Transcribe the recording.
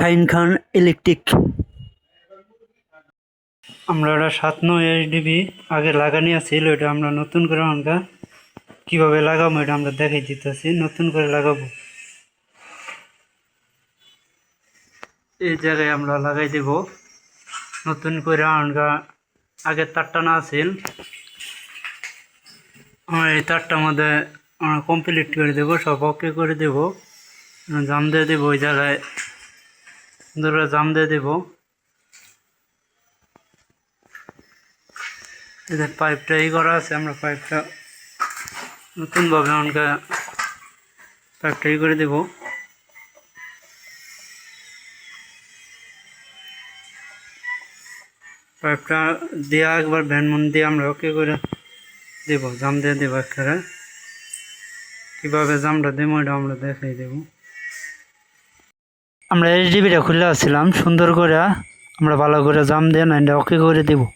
শাহিন খান electric. আমরা ওটা 7 HDB আগে লাগানি আছিল, ওটা আমরা নতুন করে আমরা কীভাবে লাগাবো এটা আমরা দেখাই দিতেছি। নতুন করে লাগাবো, এই জায়গায় আমরা লাগাই দেব নতুন করে। আমরা আগের তারটা না আছিল, আমরা এই তারটার মধ্যে আমরা কমপ্লিট করে দেবো, সব ওকে করে দেব। জাম দিয়ে দেবো, ওই জায়গায় সুন্দর করে জাম দিয়ে দেবো। এদের পাইপটা করা আছে, আমরা পাইপটা নতুনভাবে আমরা পাইপটা করে দেব। পাইপটা দেওয়া একবার ভ্যানমন দিয়ে আমরা ওকে করে দেবো, জাম দিয়ে দেবো। একেবারে কীভাবে জামটা দেবো এটা আমরা দেখাই দেবো। আমরা এইচডিবিটা খুলে আসছিলাম, সুন্দর করে আমরা ভালো করে জাম দিয়ে না ওকে করে দেবো।